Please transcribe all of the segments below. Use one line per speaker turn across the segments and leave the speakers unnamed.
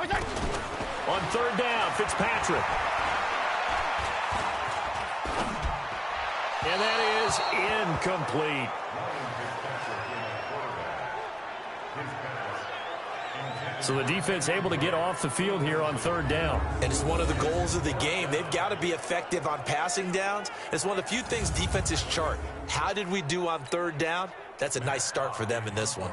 On third down, Fitzpatrick. And that is incomplete. So the defense able to get off the field here on third down.
And it's one of the goals of the game. They've got to be effective on passing downs. It's one of the few things defenses chart. How did we do on third down? That's a nice start for them in this one.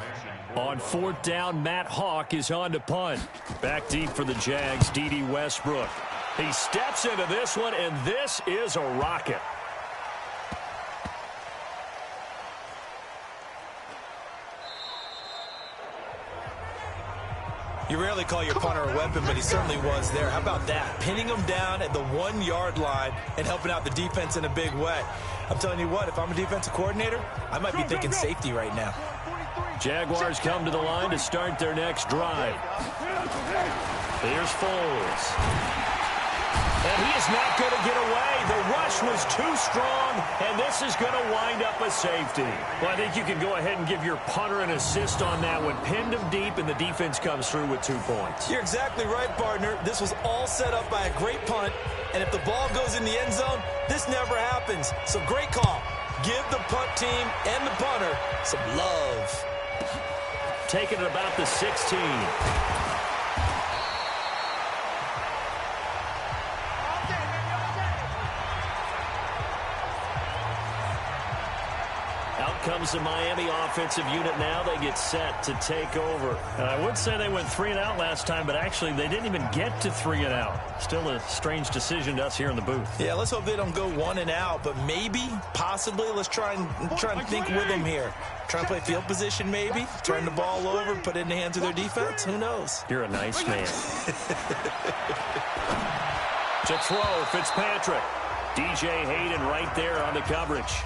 On fourth down, Matt Hawk is on to punt. Back deep for the Jags, D.D. Westbrook. He steps into this one, and this is a rocket.
You rarely call your punter a weapon, but he certainly was there. How about that? Pinning him down at the 1-yard line and helping out the defense in a big way. I'm telling you what, if I'm a defensive coordinator, I might be thinking safety right now.
Jaguars come to the line to start their next drive. Here's Foles. And he is not going to get away. The rush was too strong, and this is going to wind up a safety. Well, I think you can go ahead and give your punter an assist on that one. Pinned him deep, and the defense comes through with 2 points.
You're exactly right, partner. This was all set up by a great punt, and if the ball goes in the end zone, this never happens. So great call. Give the punt team and the punter some love.
Taking it about the 16. Comes the Miami offensive unit now. They get set to take over. I would say they went 3-and-out last time, but actually they didn't even get to 3-and-out. Still a strange decision to us here in the booth.
Yeah, let's hope they don't go 1-and-out, but maybe, possibly, let's try and think with them here. Try and play field position maybe, turn the ball over, put it in the hands of their defense. Who knows?
You're a nice man. To throw, Fitzpatrick. DJ Hayden right there on the coverage.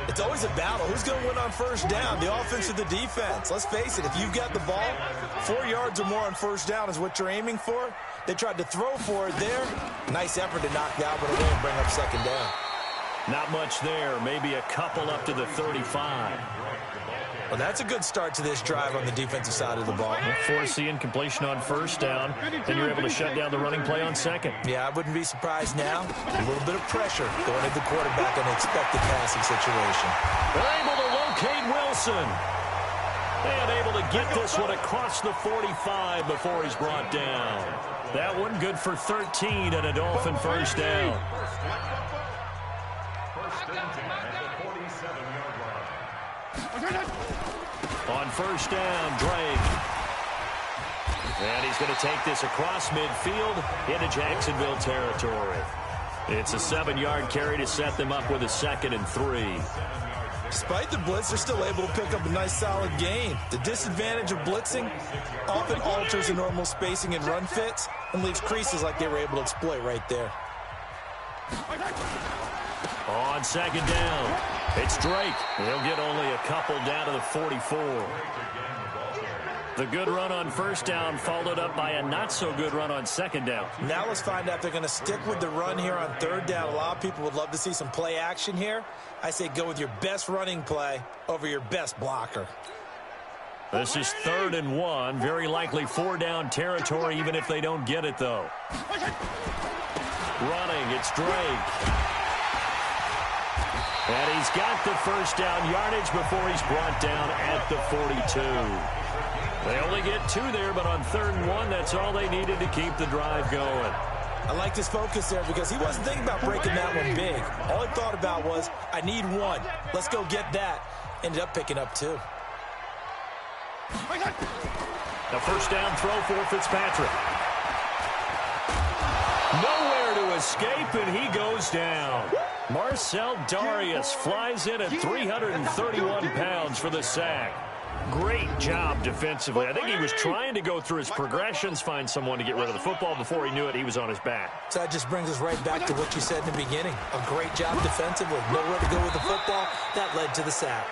It's always a battle. Who's going to win on first down, the offense or the defense? Let's face it, if you've got the ball, 4 yards or more on first down is what you're aiming for. They tried to throw for it there. Nice effort to knock down, but away and bring up second down.
Not much there. Maybe a couple up to the 35.
Well, that's a good start to this drive on the defensive side of the ball.
Force the incompletion on first down, and you're able to shut down the running play on second.
Yeah, I wouldn't be surprised now. A little bit of pressure going at the quarterback in an expected passing situation.
They're able to locate Wilson. And able to get this one across the 45 before he's brought down. That one good for 13 and a Dolphin first down. On first down, Drake. And he's going to take this across midfield into Jacksonville territory. It's a 7-yard carry to set them up with a 2nd and 3.
Despite the blitz, they're still able to pick up a nice, solid gain. The disadvantage of blitzing often alters the normal spacing and run fits and leaves creases like they were able to exploit right there.
On second down, it's Drake. He'll get only a couple down to the 44. The good run on first down followed up by a not-so-good run on second down.
Now let's find out if they're going to stick with the run here on third down. A lot of people would love to see some play action here. I say go with your best running play over your best blocker.
This is 3rd and 1. Very likely 4-down territory, even if they don't get it, though. Running, it's Drake. And he's got the first down yardage before he's brought down at the 42. They only get 2 there, but on 3rd and 1, that's all they needed to keep the drive going.
I like his focus there because he wasn't thinking about breaking that one big. All he thought about was, I need 1. Let's go get that. Ended up picking up 2.
The first down throw for Fitzpatrick. Nowhere to escape, and he goes down. Marcell Dareus flies in at 331 pounds for the sack. Great job defensively. I think he was trying to go through his progressions, find someone to get rid of the football. Before he knew it, he was on his back.
So that just brings us right back to what you said in the beginning. A great job defensively. Nowhere to go with the football. That led to the sack.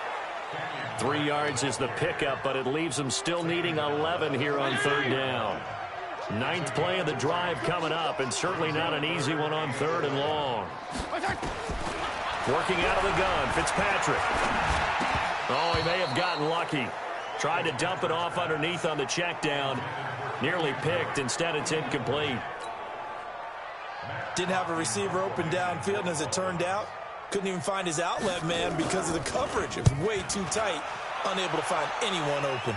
3 yards is the pickup, but it leaves them still needing 11 here on 3rd down. 9th play of the drive coming up, and certainly not an easy one on 3rd and long. Working out of the gun, Fitzpatrick. Oh, he may have gotten lucky. Tried to dump it off underneath on the check down. Nearly picked. Instead, it's incomplete.
Didn't have a receiver open downfield, and as it turned out, couldn't even find his outlet man because of the coverage. It was way too tight, unable to find anyone open.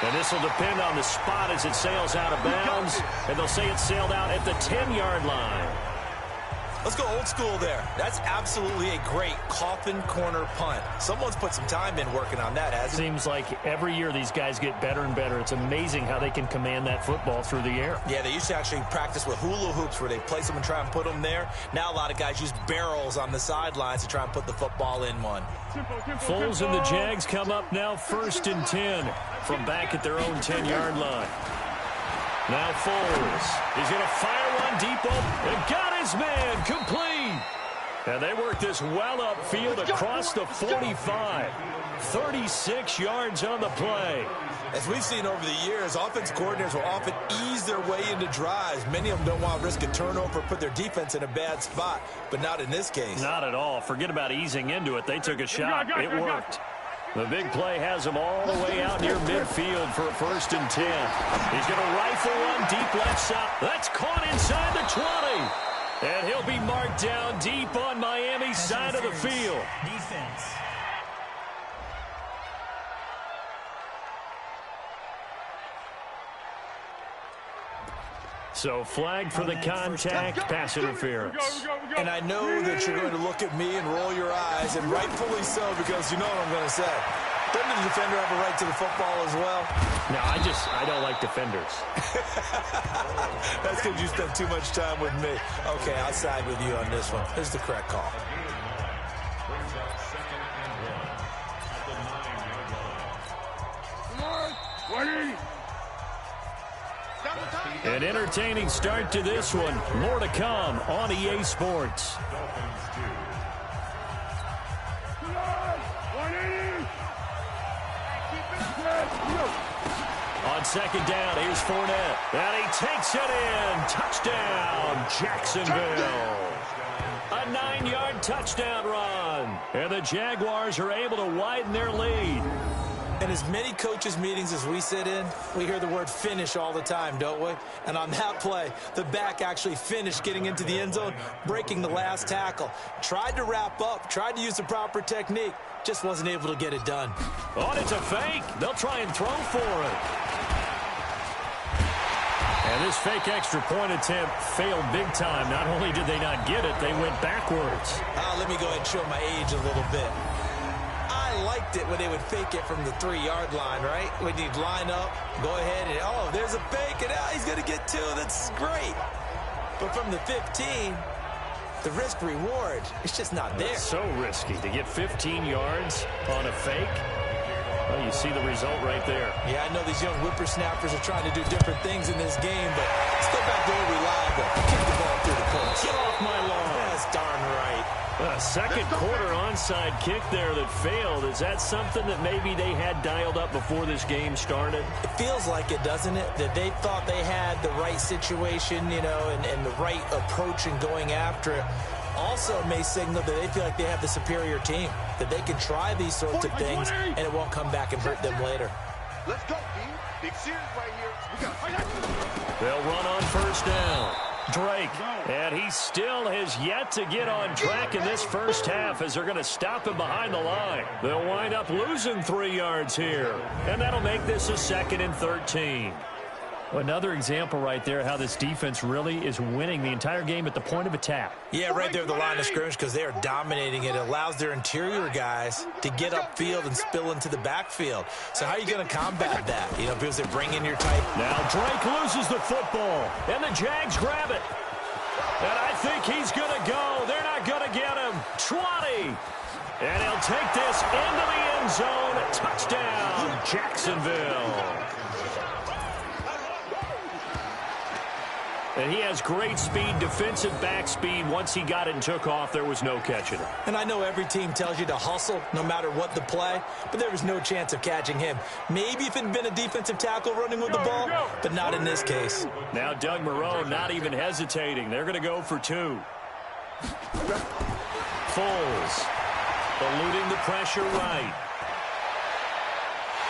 And this will depend on the spot as it sails out of bounds. And they'll say it sailed out at the 10-yard line.
Let's go old school there. That's absolutely a great coffin corner punt. Someone's put some time in working on that, hasn't it?
Seems like every year these guys get better and better. It's amazing how they can command that football through the air.
Yeah, they used to actually practice with hula hoops where they place them and try and put them there. Now a lot of guys use barrels on the sidelines to try and put the football in one.
Foles and the Jags come up now 1st and 10 from back at their own 10-yard line. Now Foles. He's going to fire one deep open and got his man complete. And they work this well upfield across the 45. 36 yards on the play.
As we've seen over the years, offensive coordinators will often ease their way into drives. Many of them don't want to risk a turnover or put their defense in a bad spot, but not in this case.
Not at all. Forget about easing into it. They took a shot. It worked. The big play has him all the way out near midfield for a 1st and 10. He's going to rifle one deep left side. That's caught inside the 20. And he'll be marked down deep on Miami's side of the field.
Defense.
So flagged for the contact, pass interference.
And I know that you're going to look at me and roll your eyes, and rightfully so, because you know what I'm going to say. Doesn't the defender have a right to the football as well?
No, I don't like defenders.
That's because you spent too much time with me. Okay, I'll side with you on this one. Here's the correct call.
An entertaining start to this one. More to come on EA Sports. On 2nd down, here's Fournette. And he takes it in. Touchdown, Jacksonville. A 9-yard touchdown run. And the Jaguars are able to widen their lead.
In as many coaches' meetings as we sit in, we hear the word finish all the time, don't we? And on that play, the back actually finished getting into the end zone, breaking the last tackle. Tried to wrap up, tried to use the proper technique, just wasn't able to get it done.
Oh, and it's a fake. They'll try and throw for it. And this fake extra point attempt failed big time. Not only did they not get it, they went backwards.
Let me go ahead and show my age a little bit. I liked it when they would fake it from the 3-yard line, right? When you'd line up, go ahead and, oh, there's a fake, and he's going to get 2. That's great. But from the 15, the risk-reward, it's just not there.
It's so risky to get 15 yards on a fake. Well, you see the result right there.
Yeah, I know these young whippersnappers are trying to do different things in this game, but let's go back to where we liable. Kick the ball through the course.
Get off my lawn.
That's darn right.
A second quarter onside kick there that failed. Is that something that maybe they had dialed up before this game started?
It feels like it, doesn't it? That they thought they had the right situation, you know, and the right approach in going after it. Also may signal that they feel like they have the superior team, that they can try these sorts of things and it won't come back and hurt them later.
Let's go, D. Big series right here. We got fight.
They'll run on 1st down. Drake, and he still has yet to get on track in this first half as they're going to stop him behind the line. They'll wind up losing 3 yards here, and that'll make this a 2nd and 13. Another example right there how this defense really is winning the entire game at the point of attack.
Yeah, right there at the line of scrimmage because they are dominating it. It allows their interior guys to get upfield and spill into the backfield. So how are you going to combat that? You know, because they bring in your type.
Now Drake loses the football, and the Jags grab it. And I think he's going to go. They're not going to get him. 20. And he'll take this into the end zone. Touchdown, Jacksonville. And he has great speed, defensive back speed. Once he got it and took off, there was no catching it.
And I know every team tells you to hustle no matter what the play, but there was no chance of catching him. Maybe if it had been a defensive tackle running with the ball, but not in this case.
Now Doug Marrone not even hesitating. They're going to go for 2. Foles eluding the pressure right.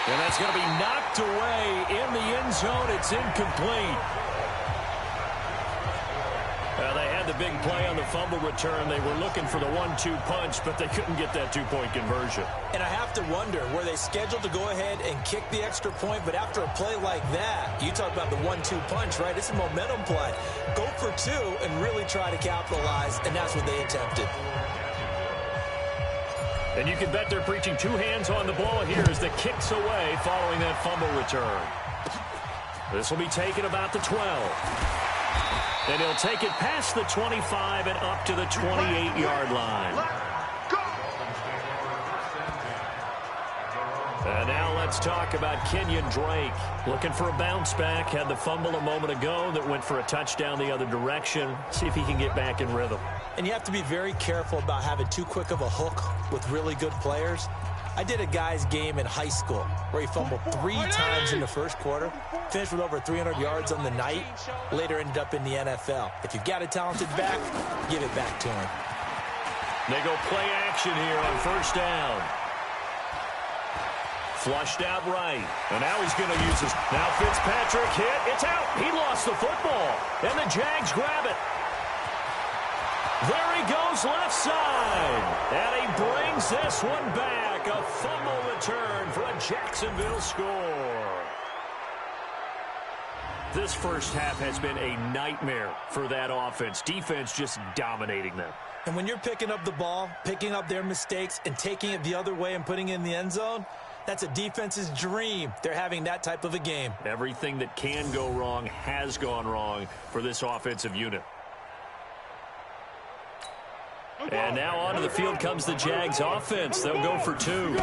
And that's going to be knocked away in the end zone. It's incomplete. They had the big play on the fumble return. They were looking for the 1-2 punch, but they couldn't get that two-point conversion.
And I have to wonder, were they scheduled to go ahead and kick the extra point? But after a play like that, you talk about the 1-2 punch, right? It's a momentum play. Go for two and really try to capitalize, and that's what they attempted.
And you can bet they're preaching two hands on the ball here as the kick's away following that fumble return. This will be taken about the 12. And he'll take it past the 25 and up to the 28-yard line. And now let's talk about Kenyon Drake. Looking for a bounce back. Had the fumble a moment ago that went for a touchdown the other direction. See if he can get back in rhythm.
And you have to be very careful about having too quick of a hook with really good players. I did a guy's game in high school where he fumbled 3 times in the first quarter, finished with over 300 yards on the night, later ended up in the NFL. If you've got a talented back, give it back to him.
They go play action here on first down. Flushed out right. And now he's going to use his... Now Fitzpatrick hit. It's out. He lost the football. And the Jags grab it. There he goes left side. And he brings this one back. A fumble return for a Jacksonville score. This first half has been a nightmare for that offense. Defense just dominating them.
And when you're picking up the ball, picking up their mistakes, and taking it the other way and putting it in the end zone, that's a defense's dream. They're having that type of a game.
Everything that can go wrong has gone wrong for this offensive unit. And now onto the field comes the Jags offense. They'll go for 2.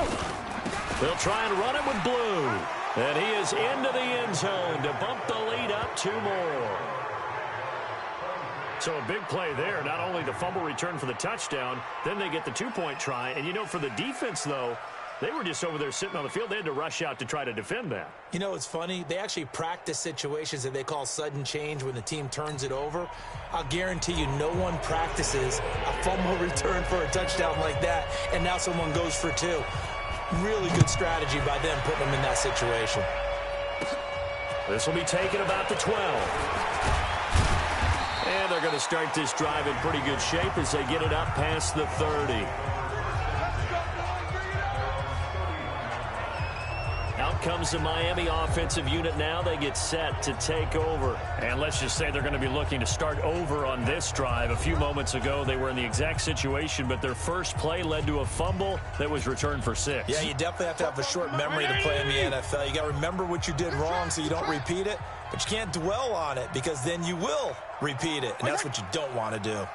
They'll try and run it with Blue. And he is into the end zone to bump the lead up 2 more. So a big play there. Not only the fumble return for the touchdown, then they get the 2-point try. And, you know, for the defense, though, they were just over there sitting on the field. They had to rush out to try to defend that.
You know, it's funny. They actually practice situations that they call sudden change when the team turns it over. I'll guarantee you no one practices a fumble return for a touchdown like that, and now someone goes for 2. Really good strategy by them putting them in that situation.
This will be taken about the 12. And they're going to start this drive in pretty good shape as they get it up past the 30. Out comes the Miami offensive unit now. They get set to take over. And let's just say they're going to be looking to start over on this drive. A few moments ago, they were in the exact situation, but their first play led to a fumble that was returned for 6.
Yeah, you definitely have to have a short memory to play in the NFL. You got to remember what you did wrong so you don't repeat it, but you can't dwell on it because then you will repeat it, and that's what you don't want to do.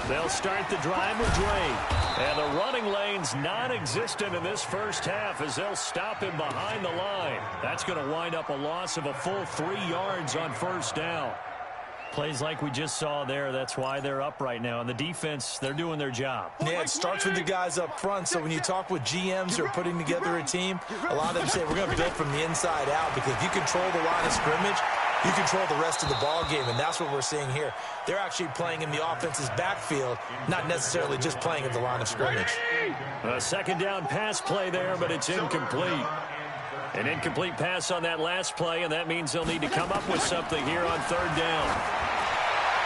They'll start the drive with Drake. And the running lane's non-existent in this first half as they'll stop him behind the line. That's going to wind up a loss of a full 3 yards on first down. Plays like we just saw there, that's why they're up right now. And the defense, they're doing their job.
Yeah, it starts with the guys up front. So when you talk with GMs who are putting together a team, a lot of them say we're going to build from the inside out because if you control the line of scrimmage, you control the rest of the ball game, and that's what we're seeing here. They're actually playing in the offense's backfield, not necessarily just playing at the line of scrimmage.
A second down pass play there, but it's incomplete. An incomplete pass on that last play, and that means they'll need to come up with something here on third down.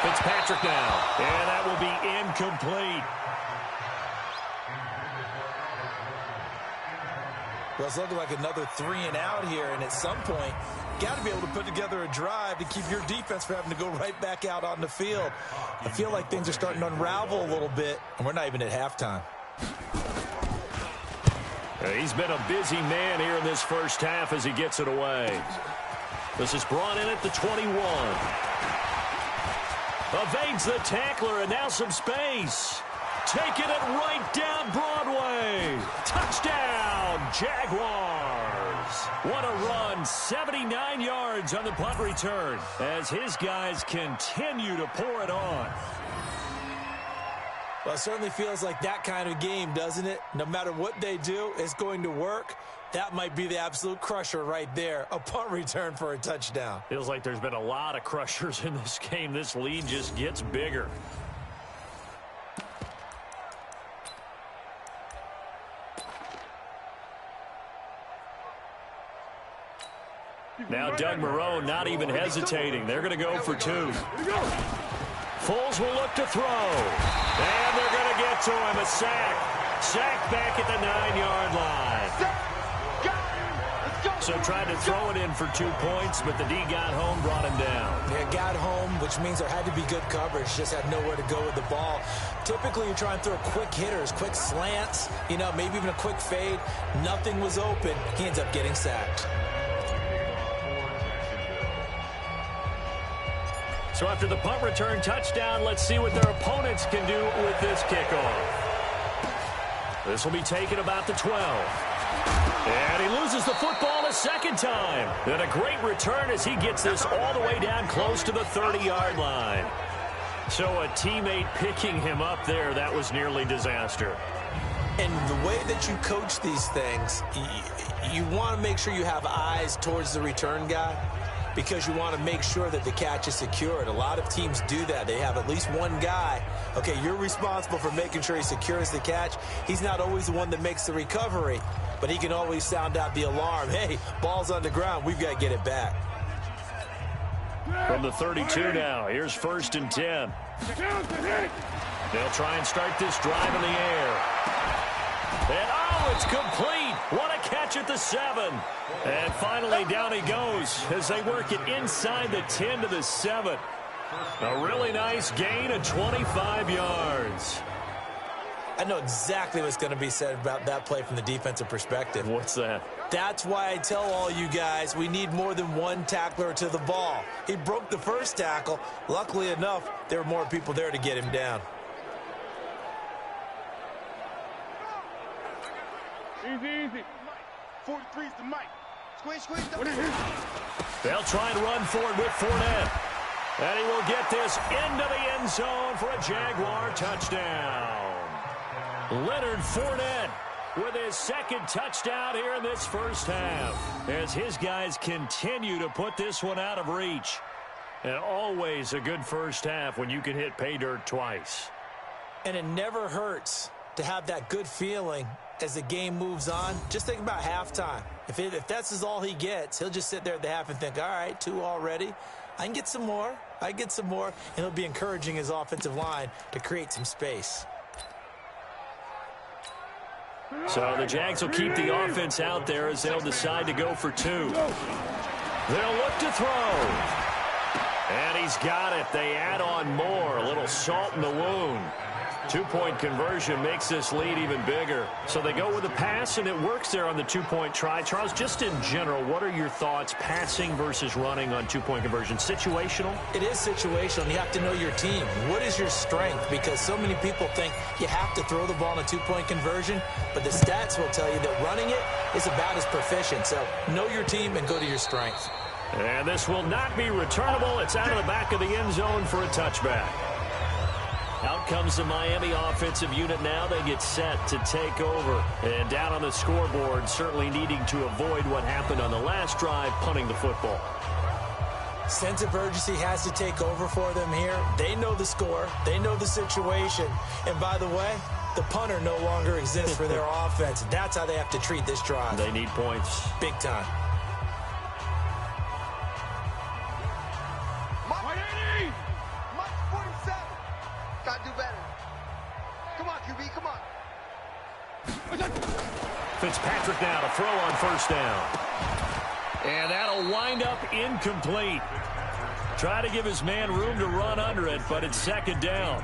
Fitzpatrick now, and that will be incomplete.
Well, it's looking like another 3 and out here, and at some point, got to be able to put together a drive to keep your defense from having to go right back out on the field. I feel like things are starting to unravel a little bit, and we're not even at halftime.
He's been a busy man here in this first half as he gets it away. This is brought in at the 21. Evades the tackler, and now some space. Taking it right down Broadway. Touchdown, Jaguars. What a run. 79 yards on the punt return as his guys continue to pour it on.
Well, it certainly feels like that kind of game, doesn't it? No matter what they do, it's going to work. That might be the absolute crusher right there. A punt return for a touchdown.
Feels like there's been a lot of crushers in this game. This lead just gets bigger. Now Doug Marrone not even hesitating. They're going to go for 2. Foles will look to throw. And they're going to get to him. A sack. Sack back at the 9-yard line. So tried to throw it in for 2 points, but the D got home, brought him down.
Yeah, got home, which means there had to be good coverage. Just had nowhere to go with the ball. Typically, you're trying to throw quick hitters, quick slants, maybe even a quick fade. Nothing was open. He ends up getting sacked.
So after the punt return touchdown, let's see what their opponents can do with this kickoff. This will be taken about the 12. And he loses the football a second time. And a great return as he gets this all the way down close to the 30-yard line. So a teammate picking him up there, that was nearly disaster.
And the way that you coach these things, you want to make sure you have eyes towards the return guy, because you want to make sure that the catch is secured. A lot of teams do that. They have at least one guy. Okay, you're responsible for making sure he secures the catch. He's not always the one that makes the recovery, but he can always sound out the alarm. Hey, ball's on the ground. We've got to get it back.
From the 32 now, here's 1st and 10. They'll try and start this drive in the air. And, it's complete. What a catch at the 7. And finally, down he goes as they work it inside the 10 to the 7. A really nice gain of 25 yards.
I know exactly what's going to be said about that play from the defensive perspective.
What's that?
That's why I tell all you guys we need more than one tackler to the ball. He broke the first tackle. Luckily enough, there were more people there to get him down.
Easy. 43's the mic. Squeeze.
They'll try and run forward with Fournette. And he will get this into the end zone for a Jaguar touchdown. Leonard Fournette with his second touchdown here in this first half, as his guys continue to put this one out of reach. And always a good first half when you can hit pay dirt twice.
And it never hurts to have that good feeling as the game moves on. Just think about halftime. If that's all he gets, he'll just sit there at the half and think, all right, 2 already. I can get some more. And he'll be encouraging his offensive line to create some space.
So the Jags will keep the offense out there as they'll decide to go for 2. They'll look to throw. And he's got it. They add on more. A little salt in the wound. 2-point conversion makes this lead even bigger. So they go with a pass, and it works there on the 2-point try. Charles, just in general, what are your thoughts passing versus running on 2-point conversion? Situational?
It is situational. You have to know your team. What is your strength? Because so many people think you have to throw the ball in a 2-point conversion, but the stats will tell you that running it is about as proficient. So know your team and go to your strength.
And this will not be returnable. It's out of the back of the end zone for a touchback. Out comes the Miami offensive unit now. They get set to take over. And down on the scoreboard, certainly needing to avoid what happened on the last drive, punting the football.
Sense of urgency has to take over for them here. They know the score. They know the situation. And by the way, the punter no longer exists for their offense. That's how they have to treat this drive.
They need points.
Big time.
Gotta do better. Come on, QB, come on.
Fitzpatrick now to throw on first down. And that'll wind up incomplete. Try to give his man room to run under it, but it's second down.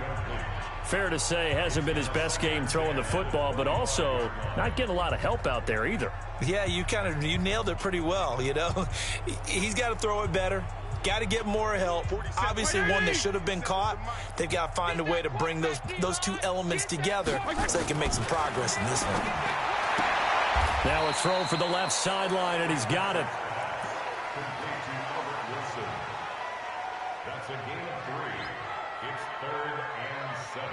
Fair to say, hasn't been his best game throwing the football, but also not getting a lot of help out there either.
Yeah, you nailed it pretty well, He's got to throw it better. Got to get more help. Obviously, one that should have been caught. They've got to find a way to bring those two elements together so they can make some progress in this one.
Now a throw for the left sideline, and he's got it.
That's a gain of 3. It's 3rd and 7.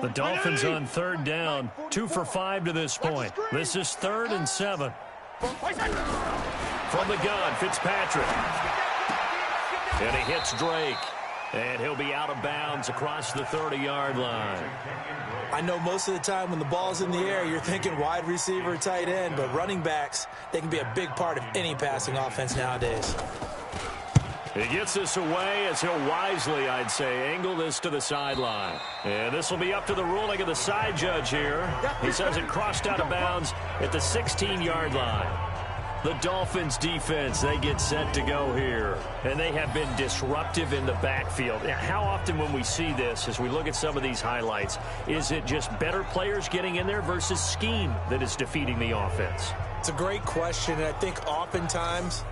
The Dolphins on third down, 2 for 5 to this point. This is 3rd and 7. From the gun, Fitzpatrick. And he hits Drake. And he'll be out of bounds across the 30-yard line.
I know most of the time when the ball's in the air, you're thinking wide receiver, tight end, but running backs, they can be a big part of any passing offense nowadays.
He gets this away as he'll wisely, I'd say, angle this to the sideline. And this will be up to the ruling of the side judge here. He says it crossed out of bounds at the 16-yard line. The Dolphins defense, they get set to go here. And they have been disruptive in the backfield. How often when we see this, as we look at some of these highlights, is it just better players getting in there versus scheme that is defeating the offense?
It's a great question, and I think oftentimes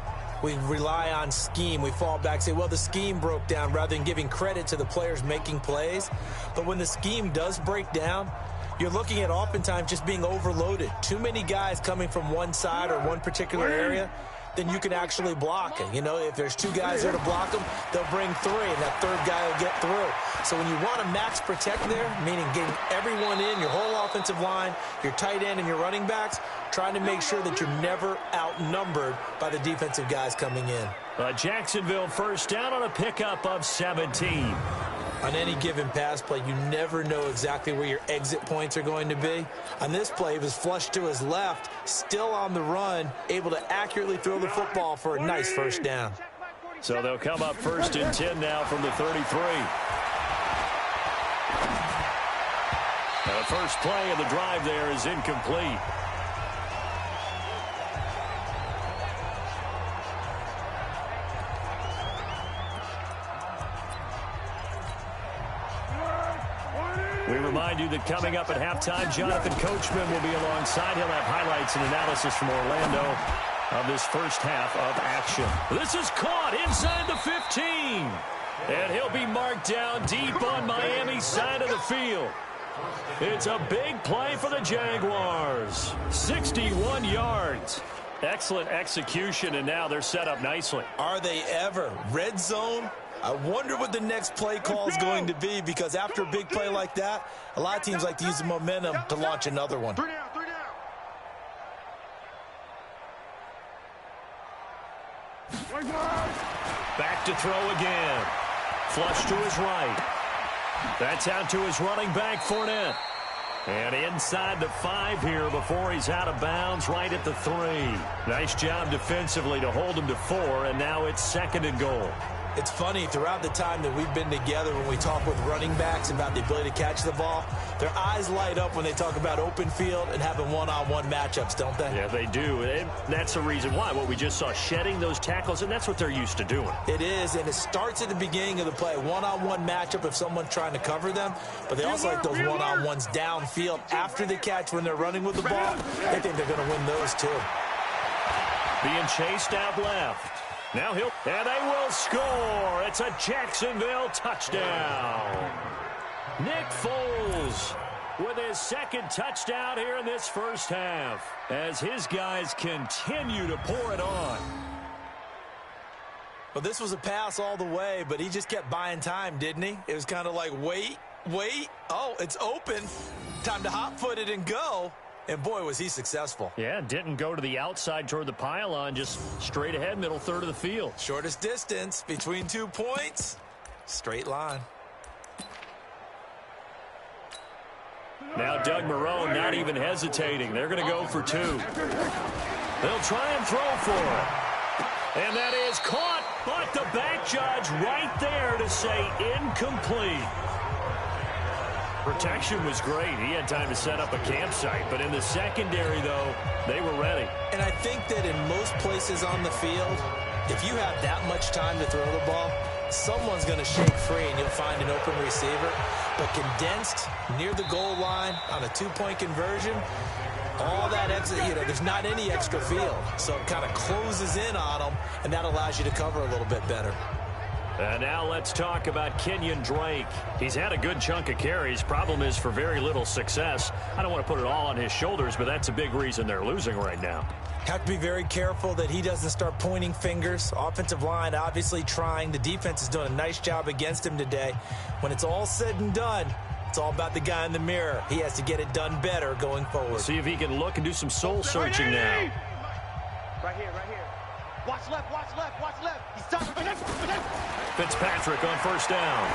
we rely on scheme. We fall back and say, well, the scheme broke down rather than giving credit to the players making plays. But when the scheme does break down, you're looking at oftentimes just being overloaded. Too many guys coming from one side or one particular area, then you can actually block it. You know, if there's two guys there to block them, they'll bring three, and that third guy will get through. So when you want to max protect there, meaning getting everyone in, your whole offensive line, your tight end and your running backs, trying to make sure that you're never outnumbered by the defensive guys coming in.
Jacksonville first down on a pickup of 17.
On any given pass play, you never know exactly where your exit points are going to be. On this play, he was flushed to his left, still on the run, able to accurately throw the football for a nice first down.
So they'll come up first and 10 now from the 33. Now the first play of the drive there is incomplete. We remind you that coming up at halftime, Jonathan Coachman will be alongside. He'll have highlights and analysis from Orlando of this first half of action. This is caught inside the 15. And he'll be marked down deep on Miami's side of the field. It's a big play for the Jaguars. 61 yards. Excellent execution, and now they're set up nicely.
Are they ever? Red zone? I wonder what the next play call is going to be, because after a big play like that, a lot of teams like to use the momentum to launch another one.
Back to throw again. Flush to his right. That's out to his running back, Fournette. And inside the 5 here before he's out of bounds, right at the 3. Nice job defensively to hold him to 4, and now it's 2nd and goal.
It's funny, throughout the time that we've been together, when we talk with running backs about the ability to catch the ball, their eyes light up when they talk about open field and having one-on-one matchups, don't they?
Yeah, they do. And that's the reason why. What we just saw, shedding those tackles, and that's what they're used to doing.
It is, and it starts at the beginning of the play. One-on-one matchup if someone's trying to cover them, but they also like those one-on-ones downfield after the catch when they're running with the ball. They think they're going to win those too.
Being chased out left. Now and they will score. It's a Jacksonville touchdown. Nick Foles with his 2nd touchdown here in this first half as his guys continue to pour it on.
Well, this was a pass all the way, but he just kept buying time, didn't he? It was kind of like, wait. Oh, it's open. Time to hot-foot it and go. And, boy, was he successful.
Yeah, didn't go to the outside toward the pylon, just straight ahead, middle third of the field.
Shortest distance between 2 points, straight line.
Now Doug Marrone not even hesitating. They're going to go for 2. They'll try and throw for it. And that is caught, but the back judge right there to say incomplete. Protection was great. He had time to set up a campsite. But in the secondary, though, they were ready.
And I think that in most places on the field, if you have that much time to throw the ball, someone's going to shake free and you'll find an open receiver. But condensed near the goal line on a 2-point conversion, all that extra, there's not any extra field. So it kind of closes in on them, and that allows you to cover a little bit better.
And now let's talk about Kenyon Drake. He's had a good chunk of carries. Problem is for very little success. I don't want to put it all on his shoulders, but that's a big reason they're losing right now.
Have to be very careful that he doesn't start pointing fingers. Offensive line obviously trying. The defense is doing a nice job against him today. When it's all said and done, it's all about the guy in the mirror. He has to get it done better going forward.
We'll see if he can look and do some soul searching now.
Right here. Watch left. He's stopping.
Fitzpatrick on first down.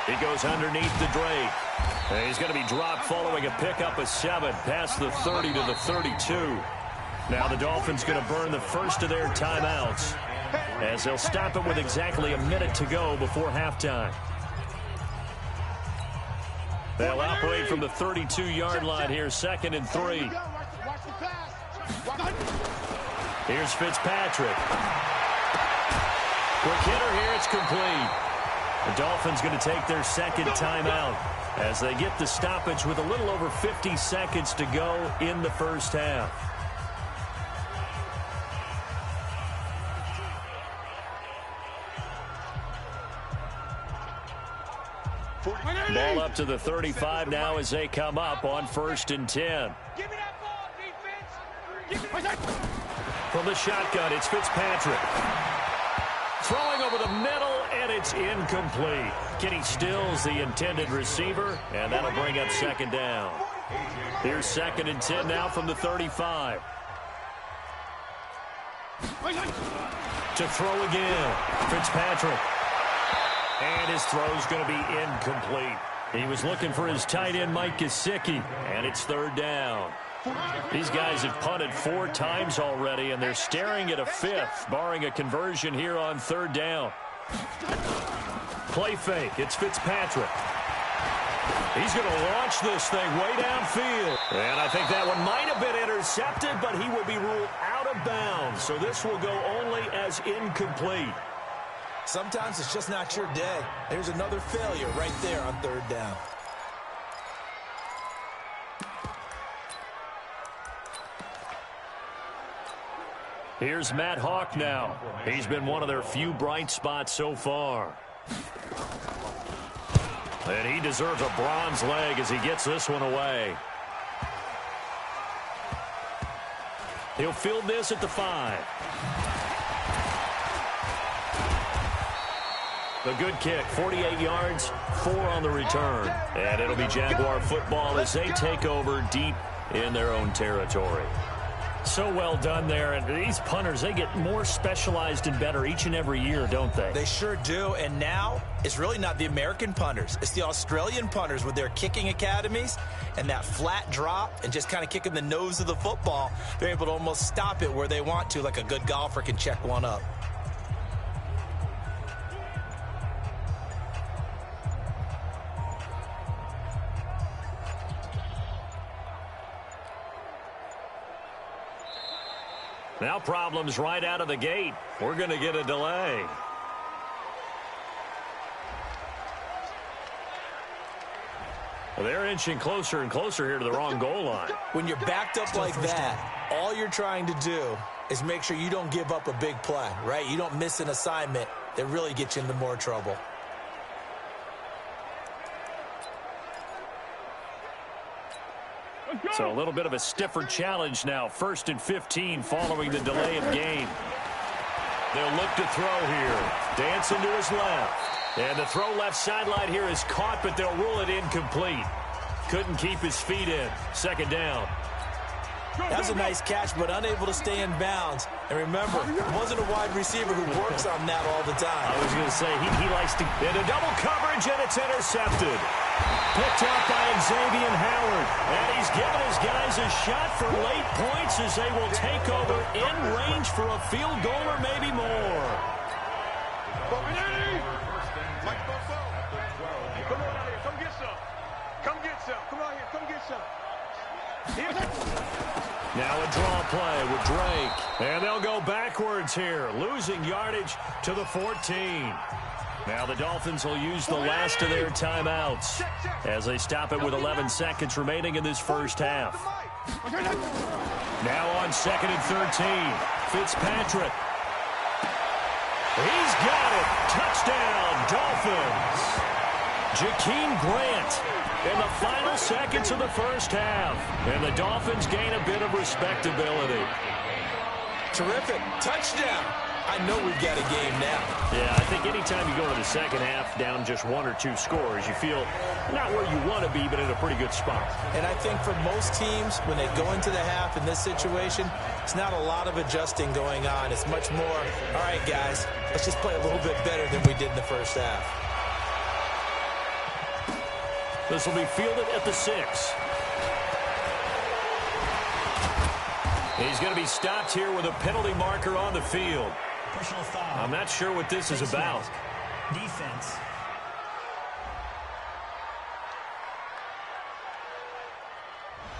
He goes underneath to Drake. And he's going to be dropped following a pickup of 7 past the 30 to the 32. Now the Dolphins going to burn the first of their timeouts as they'll stop it with exactly a minute to go before halftime. They'll operate from the 32-yard line here, 2nd and 3. Here's Fitzpatrick. Quick hitter here, it's complete. The Dolphins going to take their second timeout as they get the stoppage with a little over 50 seconds to go in the first half. Ball up to the 35 now as they come up on 1st and 10.
Give me that ball, defense.
From the shotgun, it's Fitzpatrick. Throwing over the middle, and it's incomplete. Kenny Stills, the intended receiver, and that'll bring up 2nd down. Here's 2nd and 10 now from the 35. To throw again, Fitzpatrick. And his throw's going to be incomplete. He was looking for his tight end, Mike Gesicki, and it's 3rd down. These guys have punted 4 times already, and they're staring at a 5th, barring a conversion here on 3rd down. Play fake. It's Fitzpatrick. He's going to launch this thing way downfield. And I think that one might have been intercepted, but he will be ruled out of bounds. So this will go only as incomplete.
Sometimes it's just not your day. There's another failure right there on 3rd down.
Here's Matt Hawk now. He's been one of their few bright spots so far. And he deserves a bronze leg as he gets this one away. He'll field this at the 5. A good kick, 48 yards, 4 on the return. And it'll be Jaguar football as they take over deep in their own territory. So well done there. And these punters, they get more specialized and better each and every year, don't they?
They sure do. And now it's really not the American punters. It's the Australian punters with their kicking academies and that flat drop and just kind of kicking the nose of the football. They're able to almost stop it where they want to, like a good golfer can check one up.
Now problems right out of the gate. We're going to get a delay. Well, they're inching closer and closer here to the wrong goal line.
When you're backed up like that, all you're trying to do is make sure you don't give up a big play, right? You don't miss an assignment that really gets you into more trouble.
So a little bit of a stiffer challenge now. 1st and 15 following the delay of game. They'll look to throw here. Dancing to his left. And the throw left sideline here is caught, but they'll rule it incomplete. Couldn't keep his feet in. 2nd down.
That was a nice catch, but unable to stay in bounds. And remember, it wasn't a wide receiver who works on that all the time.
I was going to say, he likes to get a double coverage, and it's intercepted. Picked up by Xavier Howard. And he's given his guys a shot for late points as they will take over in range for a field goal or maybe more.
Come on out here. Come get some. Come get some. Come out here. Come get some.
Now a draw play with Drake. And they'll go backwards here, losing yardage to the 14. Now the Dolphins will use the last of their timeouts as they stop it with 11 seconds remaining in this first half. Now on 2nd and 13, Fitzpatrick. He's got it. Touchdown, Dolphins. Jakeem Grant in the final seconds of the first half. And the Dolphins gain a bit of respectability.
Terrific. Touchdown. I know we've got a game now.
Yeah, I think anytime you go to the second half down just 1 or 2 scores, you feel not where you want to be, but in a pretty good spot.
And I think for most teams, when they go into the half in this situation, it's not a lot of adjusting going on. It's much more, all right, guys, let's just play a little bit better than we did in the first half.
This will be fielded at the 6. He's going to be stopped here with a penalty marker on the field.
Personal foul.
I'm not sure what this is about.
Defense.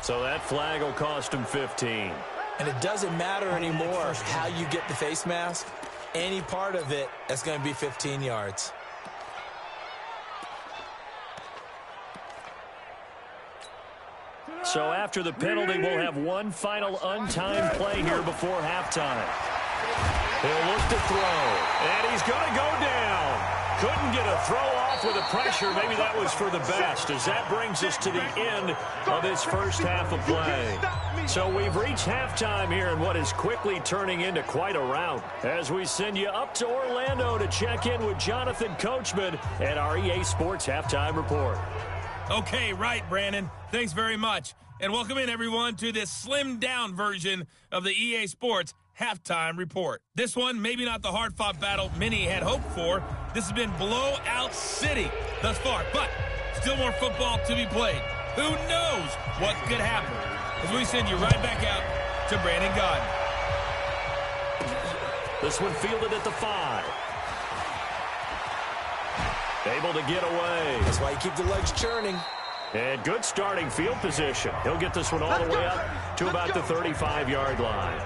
So that flag will cost him 15.
And it doesn't matter anymore how you get the face mask. Any part of it, that's going to be 15 yards.
So after the penalty, we'll have one final untimed play here before halftime. He'll look to throw, and he's going to go down. Couldn't get a throw off with the pressure. Maybe that was for the best, as that brings us to the end of this first half of play. So we've reached halftime here in what is quickly turning into quite a rout, as we send you up to Orlando to check in with Jonathan Coachman at our EA Sports Halftime Report.
Okay, right, Brandon. Thanks very much. And welcome in, everyone, to this slimmed-down version of the EA Sports Halftime Report. This one, maybe not the hard-fought battle many had hoped for. This has been blowout city thus far, but still more football to be played. Who knows what could happen? As we send you right back out to Brandon Gaudin.
This one fielded at the 5. Able to get away.
That's why you keep the legs churning.
And good starting field position. He'll get this one all the way up to about the 35-yard line.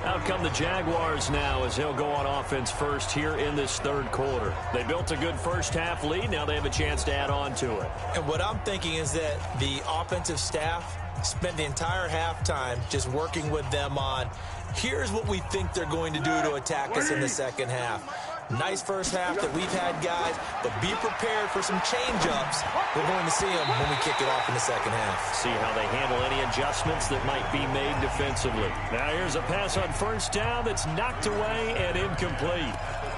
Out come the Jaguars now as he'll go on offense first here in this third quarter. They built a good first half lead. Now they have a chance to add on to it.
And what I'm thinking is that the offensive staff spent the entire halftime just working with them on, here's what we think they're going to do to attack us in the second half. Nice first half that we've had, guys, but be prepared for some change-ups. We're going to see them when we kick it off in the second half.
See how they handle any adjustments that might be made defensively. Now here's a pass on first down that's knocked away and incomplete.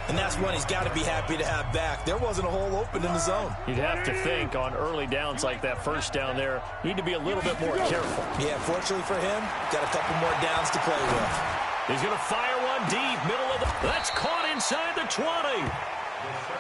And that's one he's got to be happy to have back. There wasn't a hole open in the zone.
You'd have to think on early downs like that first down there, need to be a little bit more careful.
Yeah, fortunately for him, got a couple more downs to play with.
He's going to fire one deep, middle of the... That's caught inside the 20.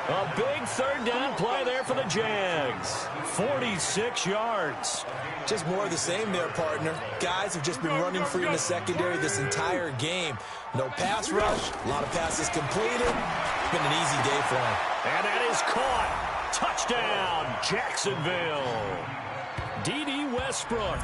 A big third down play there for the Jags. 46 yards.
Just more of the same there, partner. Guys have just been running free in the secondary this entire game. No pass rush, a lot of passes completed. It's been an easy day for him.
And that is caught. Touchdown, Jacksonville. D.D. Westbrook.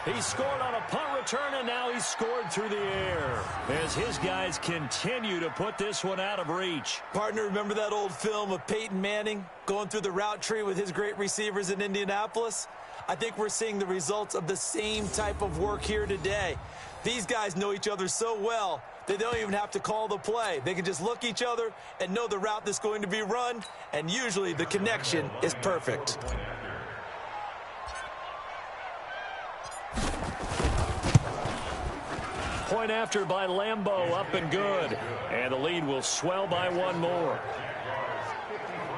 He scored on a punt return, and now he's scored through the air as his guys continue to put this one out of reach.
Partner, remember that old film of Peyton Manning going through the route tree with his great receivers in Indianapolis? I think we're seeing the results of the same type of work here today. These guys know each other so well, they don't even have to call the play. They can just look each other and know the route that's going to be run, and usually the connection is perfect.
Point after by Lambeau, up and good. And the lead will swell by one more.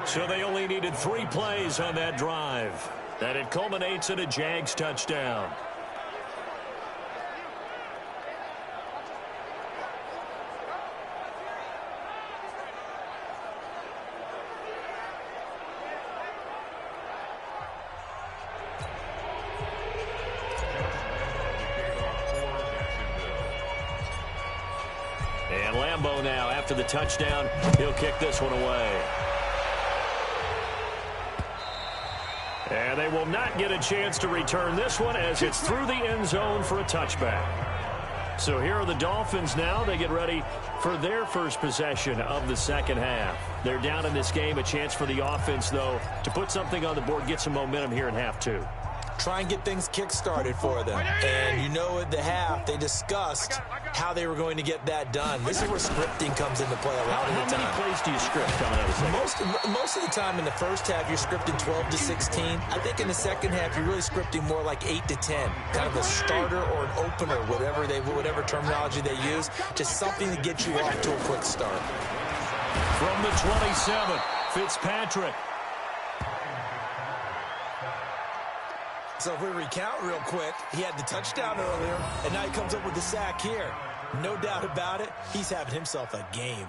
So they only needed 3 plays on that drive. And it culminates in a Jags touchdown. And Lambeau now, after the touchdown, he'll kick this one away. And they will not get a chance to return this one as it's through the end zone for a touchback. So here are the Dolphins now. They get ready for their first possession of the second half. They're down in this game. A chance for the offense, though, to put something on the board, get some momentum here in half 2.
try and get things kick-started for them. And you know at the half, they discussed how they were going to get that done. This is where scripting comes into play a lot of the time.
How many plays do you script coming out of the second?
Most of the time in the first half, you're scripting 12 to 16. I think in the second half, you're really scripting more like 8 to 10. Kind of a starter or an opener, whatever terminology they use. Just something to get you off to a quick start.
From the 27, Fitzpatrick.
So if we recount real quick, he had the touchdown earlier, and now he comes up with the sack here. No doubt about it, he's having himself a game.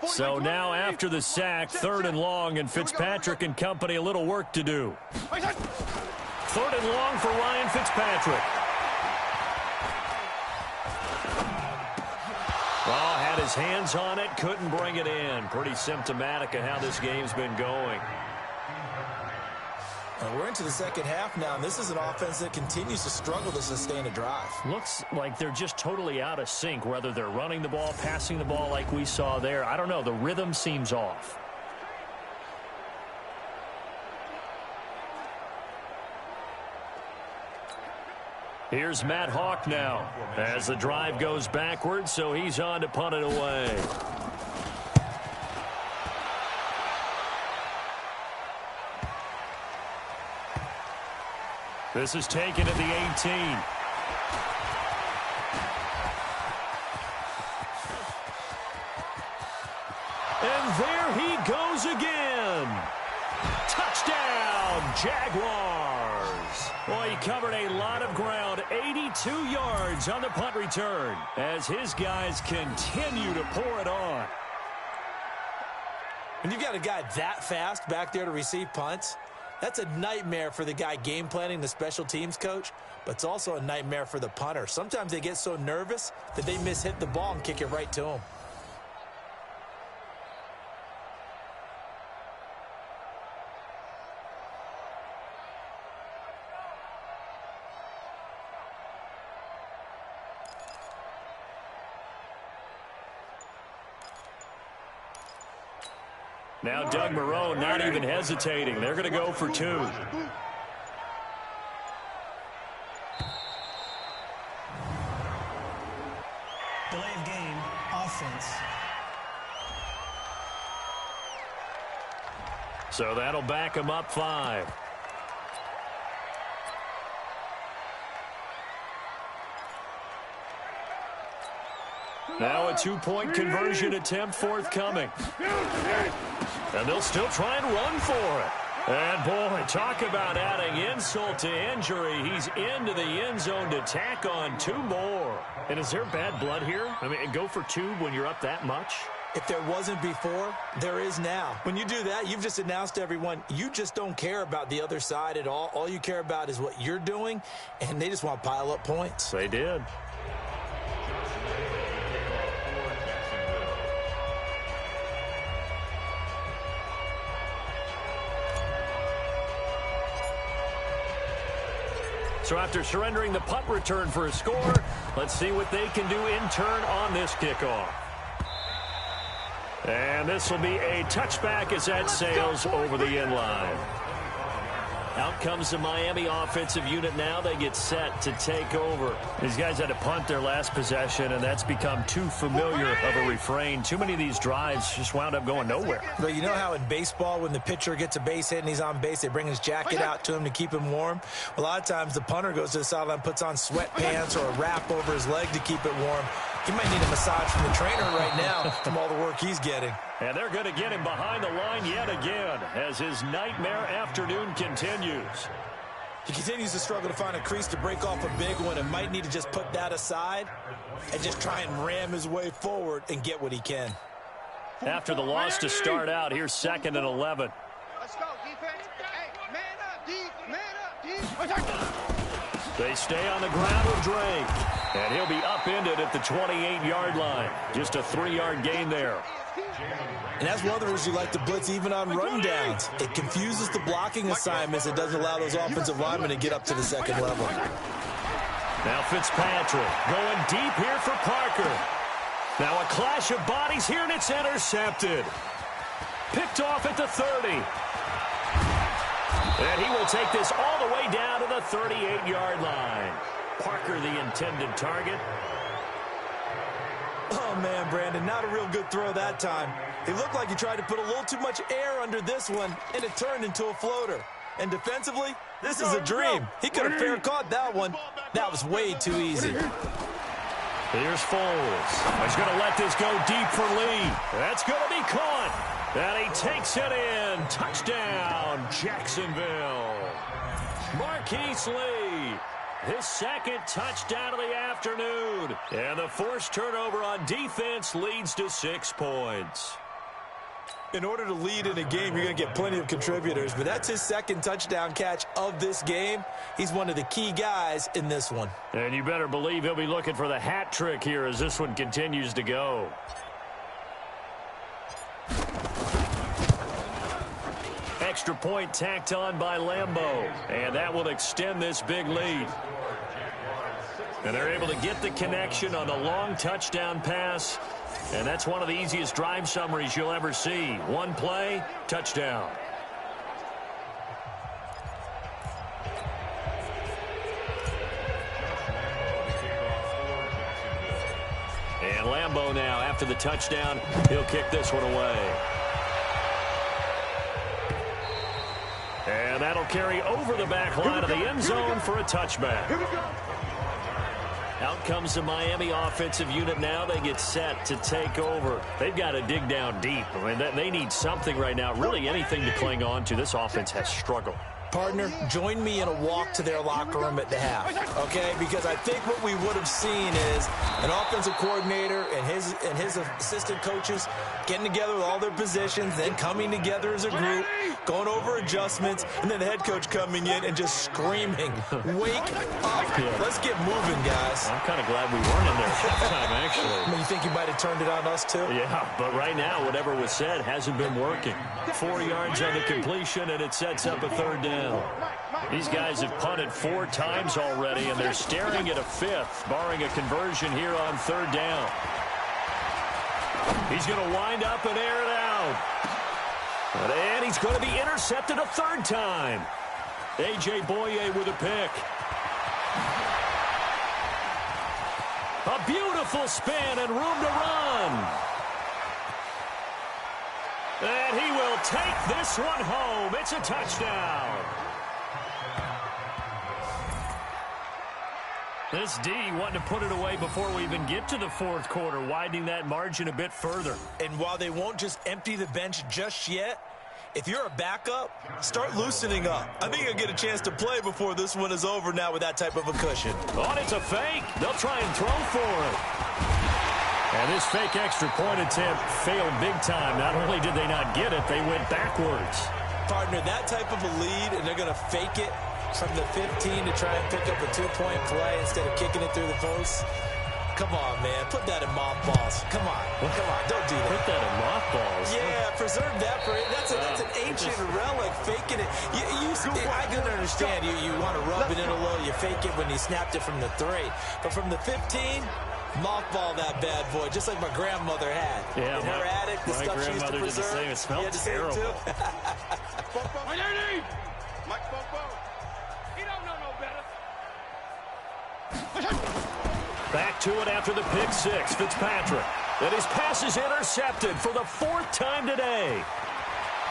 So now after the sack, 3rd and long, and Fitzpatrick and company a little work to do. 3rd and long for Ryan Fitzpatrick. Oh, had his hands on it, couldn't bring it in. Pretty symptomatic of how this game's been going.
We're into the second half now, and this is an offense that continues to struggle to sustain a drive.
Looks like they're just totally out of sync, whether they're running the ball, passing the ball like we saw there. I don't know. The rhythm seems off. Here's Matt Hawk now as the drive goes backwards, so he's on to punt it away. This is taken at the 18. And there he goes again. Touchdown, Jaguars. Boy, he covered a lot of ground, 82 yards on the punt return as his guys continue to pour it on.
When you've got a guy that fast back there to receive punts, that's a nightmare for the guy game planning, the special teams coach, but it's also a nightmare for the punter. Sometimes they get so nervous that they hit the ball and kick it right to him.
Now Doug Moreau not even hesitating. They're going to go for 2.
Delay of game, offense.
So that'll back him up 5. Now a 2-point conversion attempt forthcoming. And they'll still try and run for it. And, boy, talk about adding insult to injury. He's into the end zone to tack on 2 more. And is there bad blood here? I mean, go for 2 when you're up that much?
If there wasn't before, there is now. When you do that, you've just announced to everyone, you just don't care about the other side at all. All you care about is what you're doing, and they just want to pile up points.
They did. So after surrendering the punt return for a score, let's see what they can do in turn on this kickoff. And this will be a touchback as that sails over the end line. Out comes the Miami offensive unit now. They get set to take over. These guys had to punt their last possession, and that's become too familiar of a refrain. Too many of these drives just wound up going nowhere.
But you know how in baseball, when the pitcher gets a base hit and he's on base, they bring his jacket out to him to keep him warm? A lot of times the punter goes to the sideline, puts on sweatpants or a wrap over his leg to keep it warm. He might need a massage from the trainer right now from all the work he's getting.
And they're going to get him behind the line yet again as his nightmare afternoon continues.
He continues to struggle to find a crease to break off a big one and might need to just put that aside and just try and ram his way forward and get what he can.
After the loss to start out, here's 2nd and 11.
Let's go, defense. Hey, man up, D. Man up, D.
They stay on the ground with Drake. And he'll be upended at the 28-yard line. Just a 3-yard gain there.
And that's one of the reasons you like to blitz even on run downs. It confuses the blocking assignments. It doesn't allow those offensive linemen to get up to the second level.
Now Fitzpatrick going deep here for Parker. Now a clash of bodies here, and it's intercepted. Picked off at the 30. And he will take this all the way down to the 38-yard line. Parker the intended target.
Oh, man, Brandon, not a real good throw that time. It looked like he tried to put a little too much air under this one, and it turned into a floater. And defensively, this is a dream. He could have fair caught that one. That was way too easy.
Here's Foles. He's going to let this go deep for Lee. That's going to be caught. And he takes it in. Touchdown, Jacksonville. Marquise Lee. His second touchdown of the afternoon. And the forced turnover on defense leads to 6 points.
In order to lead in a game, you're going to get plenty of contributors, but that's his second touchdown catch of this game. He's one of the key guys in this one.
And you better believe he'll be looking for the hat trick here as this one continues to go. Extra point tacked on by Lambeau, and that will extend this big lead. And they're able to get the connection on the long touchdown pass, and that's one of the easiest drive summaries you'll ever see. One play, touchdown. And Lambeau now, after the touchdown, he'll kick this one away. And that'll carry over the back line of the end zone for a touchback. Out comes the Miami offensive unit now. They get set to take over. They've got to dig down deep. I mean, they need something right now, really anything to cling on to. This offense has struggled.
Partner, join me in a walk to their locker room at the half, okay? Because I think what we would have seen is an offensive coordinator and his assistant coaches getting together with all their positions, then coming together as a group, going over adjustments, and then the head coach coming in and just screaming, wake up. Yeah. Let's get moving, guys.
I'm kind of glad we weren't in there at halftime, actually.
I mean, you think you might have turned it on us, too?
Yeah, but right now, whatever was said hasn't been working. 4 yards on the completion, and it sets up a third down. These guys have punted 4 times already, and they're staring at a 5th, barring a conversion here on third down. He's going to wind up and air it out. And he's going to be intercepted a 3rd time. A.J. Boye with a pick. A beautiful spin and room to run. And he will take this one home. It's a touchdown. This D wanting to put it away before we even get to the 4th quarter, widening that margin a bit further.
And while they won't just empty the bench just yet, if you're a backup, start loosening up. I think you'll get a chance to play before this one is over now with that type of a cushion.
Oh, and it's a fake. They'll try and throw for it. And this fake extra point attempt failed big time. Not only did they not get it, they went backwards.
Partner, that type of a lead, and they're going to fake it from the 15 to try and pick up a 2-point play instead of kicking it through the post. Come on, man. Put that in mothballs. Come on. Come on. Don't do that.
Put that in mothballs?
Yeah, preserve that. That's an ancient relic, faking it. I can understand you want to rub it in a little. You fake it when you snapped it from the 3. But from the 15... mothball that bad boy, just like my grandmother had.
Yeah,
in her attic, the stuff she used to preserve.
Did the same. It smelled terrible.
Mike Bobo. He don't know no better.
Back to it after the pick 6. Fitzpatrick. And his pass is intercepted for the 4th time today.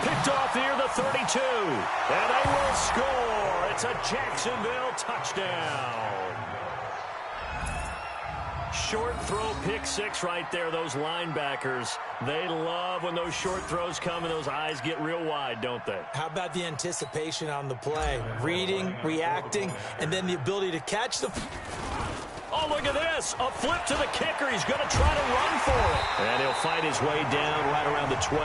Picked off near the 32. And they will score. It's a Jacksonville touchdown. Short throw pick 6 right there. Those linebackers, they love when those short throws come and those eyes get real wide, don't they?
How about the anticipation on the play? Reading, reacting, and then the ability to catch the...
Oh, look at this. A flip to the kicker. He's going to try to run for it. And he'll fight his way down right around the 12.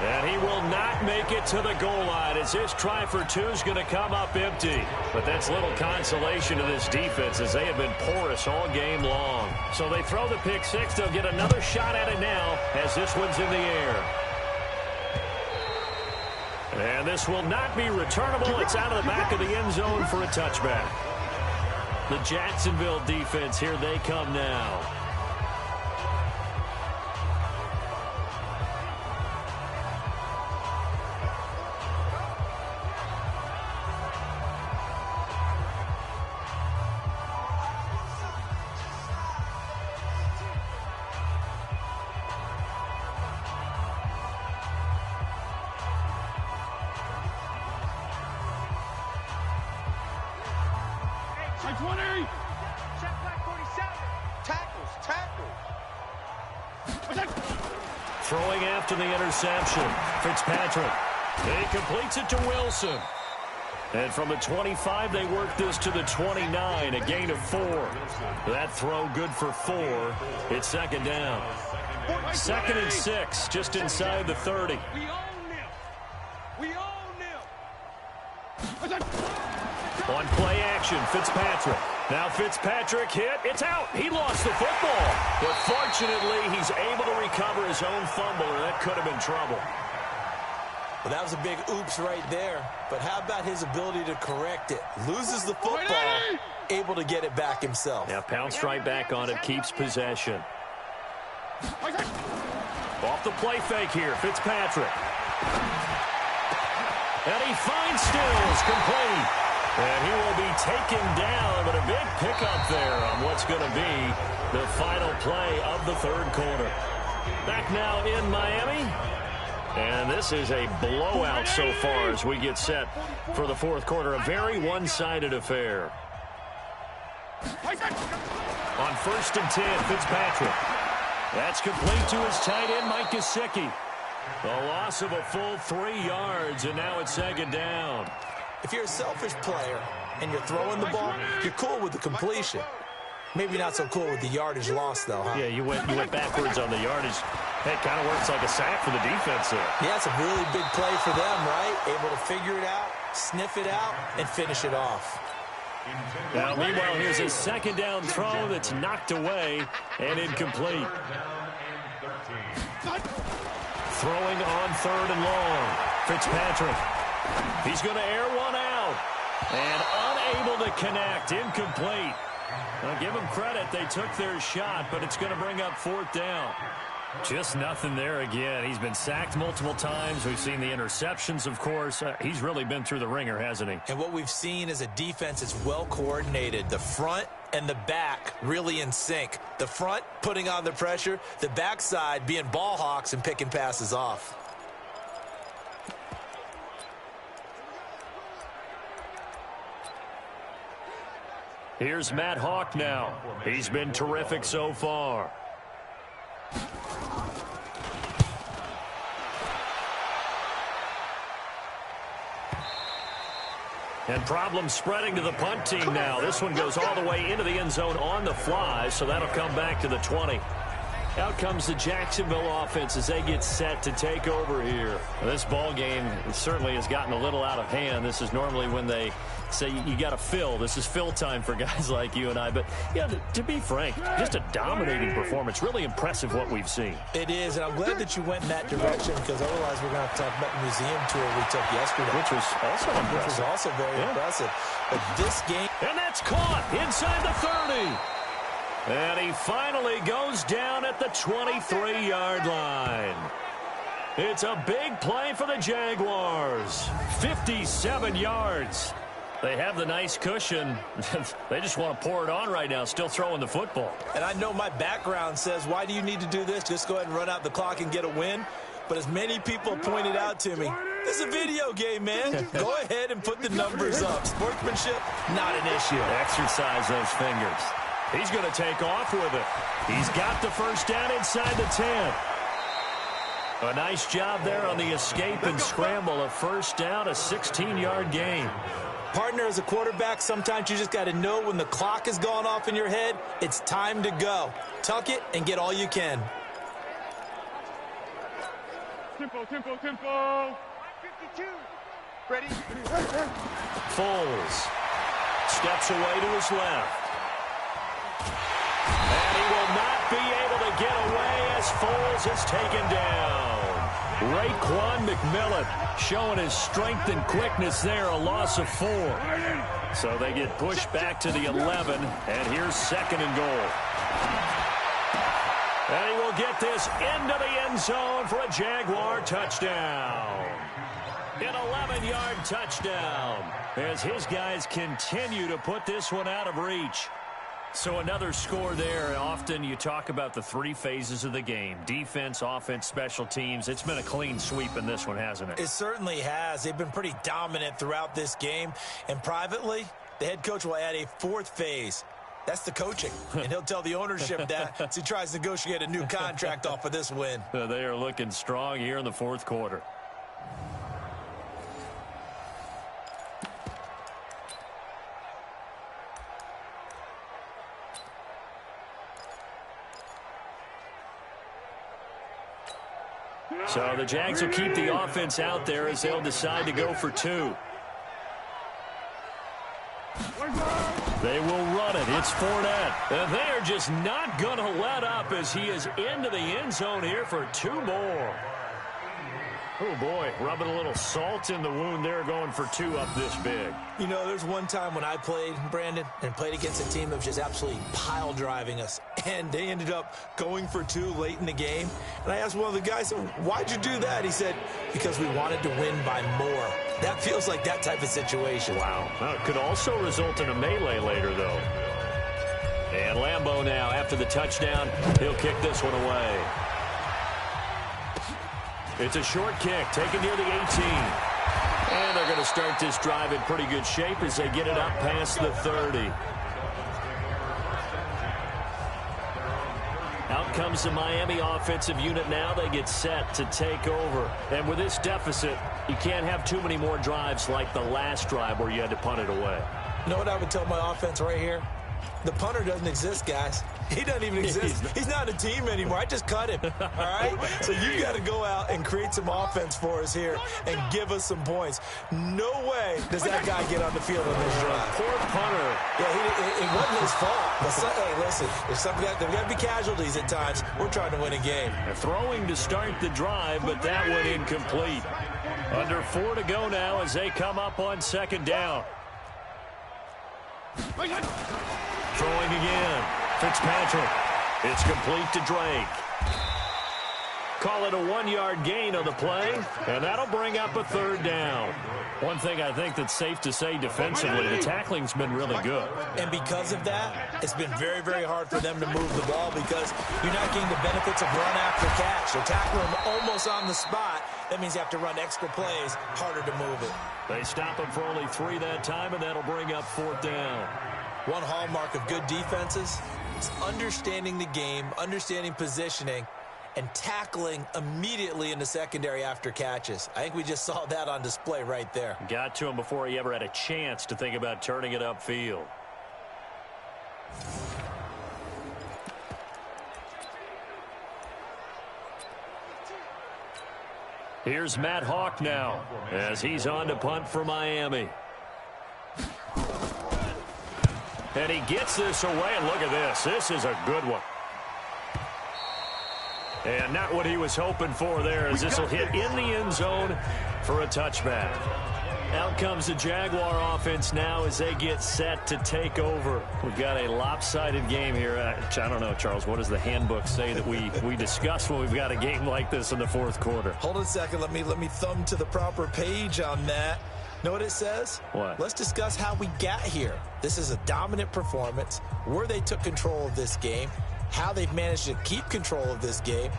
And he will not make it to the goal line as this try for two is going to come up empty. But that's little consolation to this defense as they have been porous all game long. So they throw the pick six. They'll get another shot at it now as this one's in the air. And this will not be returnable. It's out of the back of the end zone for a touchback. The Jacksonville defense, here they come now. Throwing after the interception. Fitzpatrick. He completes it to Wilson. And from the 25, they work this to the 29, a gain of 4. That throw good for 4. It's second down. 2nd and 6, just inside the 30.
We own them.
On play action, Fitzpatrick. Now Fitzpatrick hit. It's out. He lost the football. But fortunately, he's able to recover his own fumble, or that could have been trouble.
Well, that was a big oops right there. But how about his ability to correct it? Loses the football, able to get it back himself.
Yeah, pounced right back on it, keeps possession. Off the play fake here, Fitzpatrick. And he finds Stills, complete. And he will be taken down, but a big pickup there on what's going to be the final play of the third quarter. Back now in Miami. And this is a blowout so far as we get set for the fourth quarter. A very one-sided affair. On 1st and 10, Fitzpatrick. That's complete to his tight end, Mike Gesicki. A loss of a full 3 yards, and now it's second down.
If you're a selfish player and you're throwing the ball, you're cool with the completion. Maybe not so cool with the yardage loss, though, huh?
Yeah, you went backwards on the yardage. It kind of works like a sack for the defense there.
Yeah, it's a really big play for them, right? Able to figure it out, sniff it out, and finish it off.
Now, meanwhile, here's a second down throw that's knocked away and incomplete. Throwing on 3rd and long. Fitzpatrick. He's going to air one out. And unable to connect. Incomplete. Now, give them credit. They took their shot, but it's going to bring up 4th down. Just nothing there again. He's been sacked multiple times. We've seen the interceptions, of course. He's really been through the ringer, hasn't he?
And what we've seen is a defense that's well coordinated. The front and the back really in sync. The front putting on the pressure. The backside being ball hawks and picking passes off.
Here's Matt Hawk now. He's been terrific so far. And problems spreading to the punt team now. This one goes all the way into the end zone on the fly, so that'll come back to the 20. Out comes the Jacksonville offense as they get set to take over here. Well, this ball game certainly has gotten a little out of hand. This is normally when they say you got to fill. This is fill time for guys like you and I. But, yeah, to be frank, just a dominating performance. Really impressive what we've seen.
It is, and I'm glad that you went in that direction because otherwise we're going to have to talk about the museum tour we took yesterday.
Which was also impressive.
Which was also very impressive. But this game...
And that's caught inside the 30. And he finally goes down at the 23-yard line. It's a big play for the Jaguars. 57 yards. They have the nice cushion. They just want to pour it on right now, still throwing the football.
And I know my background says, why do you need to do this? Just go ahead and run out the clock and get a win. But as many people pointed out to me, this is a video game, man. Go ahead and put the numbers up. Sportsmanship, not an issue.
Exercise those fingers. He's going to take off with it. He's got the first down inside the 10. A nice job there on the escape and scramble. A first down, a 16-yard gain.
Partner, as a quarterback, sometimes you just got to know when the clock has gone off in your head, it's time to go. Tuck it and get all you can.
Tempo, tempo, tempo. 52. Ready?
Foles steps away to his left. And he will not be able to get away as Foles is taken down. Raekwon McMillan showing his strength and quickness there, a loss of 4. So they get pushed back to the 11, and here's 2nd and goal. And he will get this into the end zone for a Jaguar touchdown. An 11-yard touchdown as his guys continue to put this one out of reach. So another score there. Often you talk about the 3 phases of the game: defense, offense, special teams. It's been a clean sweep in this one, hasn't it?
It certainly has. They've been pretty dominant throughout this game. And privately, the head coach will add a 4th phase. That's the coaching. And he'll tell the ownership that as he tries to negotiate a new contract off of this win.
They are looking strong here in the 4th quarter. So the Jags will keep the offense out there as they'll decide to go for 2. They will run it. It's Fournette. And they are just not going to let up as he is into the end zone here for 2 more. Oh, boy, rubbing a little salt in the wound there, going for 2 up this big.
You know, there's one time when I played, Brandon, and played against a team that was just absolutely pile driving us. And they ended up going for 2 late in the game. And I asked one of the guys, why'd you do that? He said, because we wanted to win by more. That feels like that type of situation.
Wow. Well, it could also result in a melee later, though. And Lambeau now, after the touchdown, he'll kick this one away. It's a short kick, taken near the 18. And they're going to start this drive in pretty good shape as they get it up past the 30. Out comes the Miami offensive unit now. They get set to take over. And with this deficit, you can't have too many more drives like the last drive where you had to punt it away.
You know what I would tell my offense right here? The punter doesn't exist, guys. He doesn't even exist. He's not a team anymore. I just cut him, all right? So you got to go out and create some offense for us here and give us some points. No way does that guy get on the field on this drive.
Poor punter.
Yeah, it wasn't his fault. But hey, listen, there's got to be casualties at times. We're trying to win a game.
They're throwing to start the drive, but that one incomplete. Under 4 to go now as they come up on 2nd down. Throwing again. Fitzpatrick. It's complete to Drake. Call it a 1-yard gain on the play, and that'll bring up a 3rd down. One thing I think that's safe to say defensively, the tackling's been really good.
And because of that, it's been very, very hard for them to move the ball because you're not getting the benefits of run after catch. They're tackling them almost on the spot. That means you have to run extra plays, harder to move it.
They stop him for only 3 that time, and that'll bring up 4th down.
One hallmark of good defenses is understanding the game, understanding positioning, and tackling immediately in the secondary after catches. I think we just saw that on display right there.
Got to him before he ever had a chance to think about turning it upfield. Here's Matt Hawk now as he's on to punt for Miami. And he gets this away, and look at this. This is a good one. And not what he was hoping for there, as this will hit in the end zone for a touchback. Out comes the Jaguar offense now as they get set to take over. We've got a lopsided game here. I don't know, Charles, what does the handbook say that we discuss when we've got a game like this in the 4th quarter?
Hold on a second. Let me thumb to the proper page on that. Know what it says?
What?
Let's discuss how we got here. This is a dominant performance, where they took control of this game, how they've managed to keep control of this game,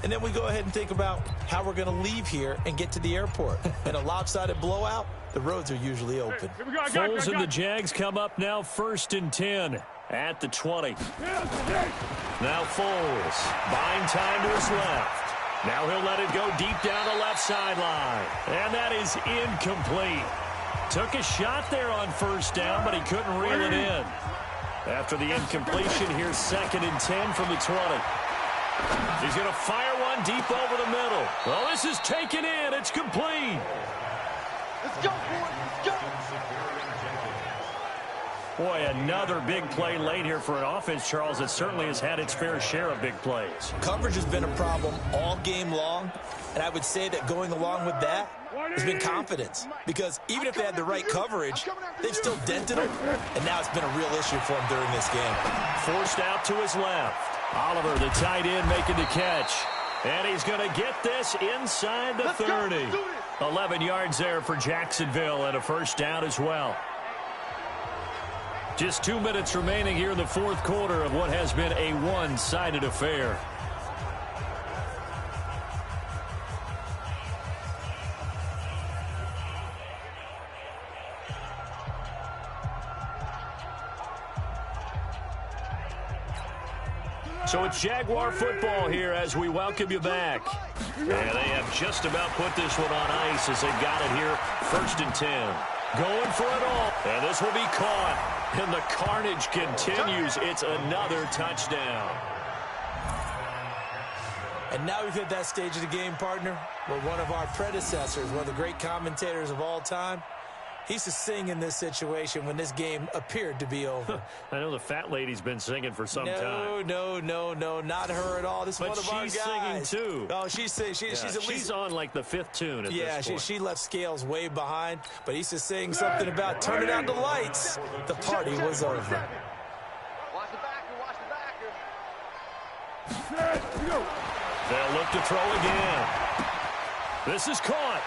and then we go ahead and think about how we're going to leave here and get to the airport. In a lopsided blowout, the roads are usually open.
Foles and the Jags come up now 1st and 10 at the 20. Now Foles buying time to his left. Now he'll let it go deep down the left sideline. And that is incomplete. Took a shot there on first down, but he couldn't reel it in. After the incompletion, here's 2nd and 10 from the 20. He's going to fire one deep over the middle. Well, this is taken in. It's complete.
Let's go, boys. Let's go.
Boy, another big play late here for an offense, Charles, that certainly has had its fair share of big plays.
Coverage has been a problem all game long, and I would say that going along with that has been confidence. Because even if they had the right coverage, they've still dented them, and now it's been a real issue for them during this game.
Forced out to his left. Oliver, the tight end, making the catch. And he's going to get this inside the 30. 11 yards there for Jacksonville and a first down as well. Just 2 minutes remaining here in the fourth quarter of what has been a one-sided affair. So it's Jaguar football here as we welcome you back. And they have just about put this one on ice as they've got it here, 1st and 10. Going for it all. And this will be caught. And the carnage continues. It's another touchdown.
And now we've hit that stage of the game, partner, where one of our predecessors, one of the great commentators of all time, he used to sing in this situation when this game appeared to be over.
I know the fat lady's been singing for some time.
No, not her at all. This is one of our guys.
But she's singing, too.
Oh, she's at least...
She's on, like, the 5th tune at this point.
She left Scales way behind, but he used to sing something about turning out the lights. The party was over.
Watch the backer, watch the backer.
They'll look to throw again. This is caught.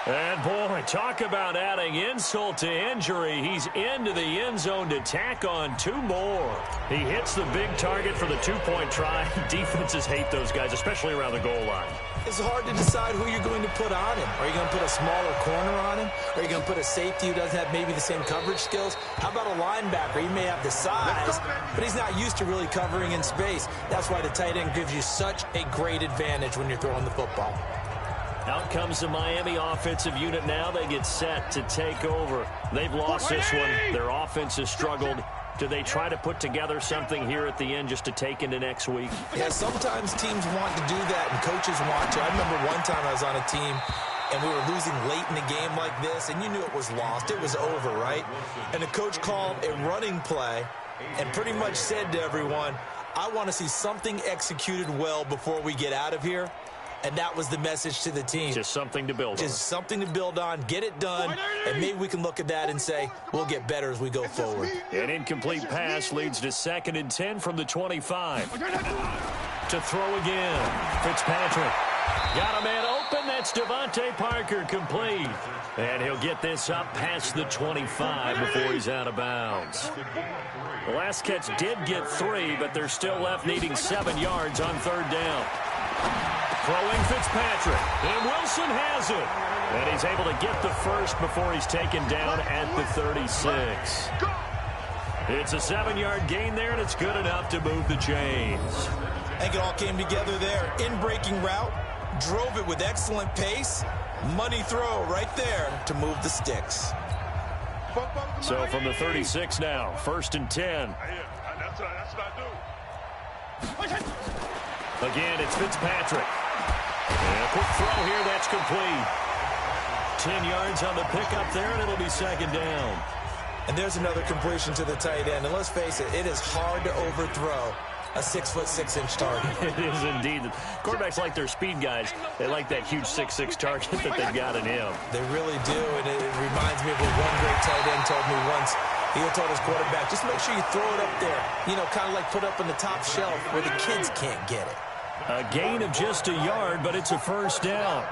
And, boy, talk about adding insult to injury. He's into the end zone to tack on 2 more. He hits the big target for the 2-point try. Defenses hate those guys, especially around the goal line.
It's hard to decide who you're going to put on him. Are you going to put a smaller corner on him? Are you going to put a safety who doesn't have maybe the same coverage skills? How about a linebacker? He may have the size, but he's not used to really covering in space. That's why the tight end gives you such a great advantage when you're throwing the football.
Out comes the Miami offensive unit now. They get set to take over. They've lost this one. Their offense has struggled. Do they try to put together something here at the end just to take into next week?
Yeah, sometimes teams want to do that and coaches want to. I remember one time I was on a team and we were losing late in the game like this, and you knew it was lost. It was over, right? And the coach called a running play and pretty much said to everyone, I want to see something executed well before we get out of here. And that was the message to the team.
Just something to build on.
Just something to build on, get it done, and maybe we can look at that and say, we'll get better as we go forward.
An incomplete pass leads to 2nd and 10 from the 25. To throw again. Fitzpatrick. Got a man open. That's Devontae Parker, complete. And he'll get this up past the 25 before he's out of bounds. The last catch did get 3, but they're still left needing 7 yards on 3rd down. Throwing Fitzpatrick, and Wilson has it. And he's able to get the first before he's taken down at the 36. It's a 7-yard gain there, and it's good enough to move the chains.
I think it all came together there. In-breaking route, drove it with excellent pace. Money throw right there to move the sticks.
So from the 36 now, 1st and 10.
That's what I do.
Again, it's Fitzpatrick. And a quick throw here, that's complete. 10 yards on the pickup there, and it'll be 2nd down.
And there's another completion to the tight end. And let's face it, it is hard to overthrow a 6'6" target.
It is indeed. Quarterbacks like their speed guys. They like that huge 6'6" target that they've got in him.
They really do, and it reminds me of what one great tight end told me once. He told his quarterback, just make sure you throw it up there. You know, kind of like put up on the top shelf where the kids can't get it.
A gain of just a yard, but it's a 1st down.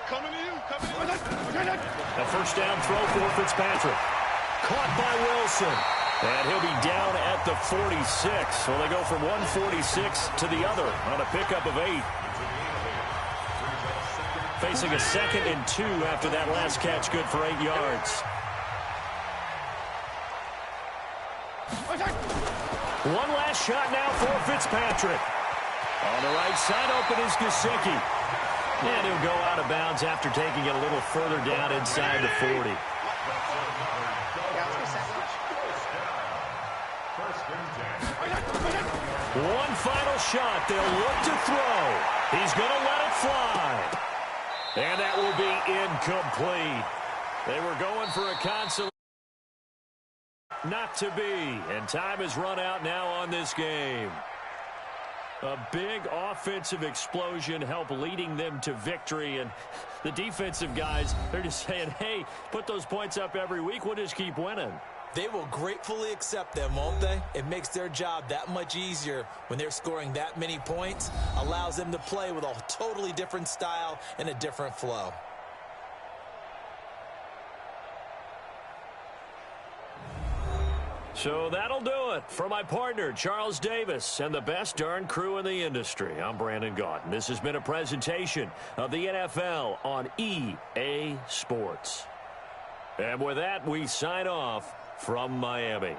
Coming to you. Coming to you.
A 1st down throw for Fitzpatrick. Caught by Wilson. And he'll be down at the 46. So they go from 146 to the other on a pickup of 8. Facing a 2nd and 2 after that last catch, good for 8 yards. One last shot now for Fitzpatrick. On the right side, open is Gesicki. And he'll go out of bounds after taking it a little further down inside the 40. One final shot. They'll look to throw. He's going to let it fly. And that will be incomplete. They were going for a consolation. Not to be. And time has run out now on this game. A big offensive explosion helped leading them to victory. And the defensive guys, they're just saying, hey, put those points up every week. We'll just keep winning.
They will gratefully accept them, won't they? It makes their job that much easier when they're scoring that many points. Allows them to play with a totally different style and a different flow.
So that'll do it. For my partner, Charles Davis, and the best darn crew in the industry, I'm Brandon Gaudin. This has been a presentation of the NFL on EA Sports. And with that, we sign off from Miami.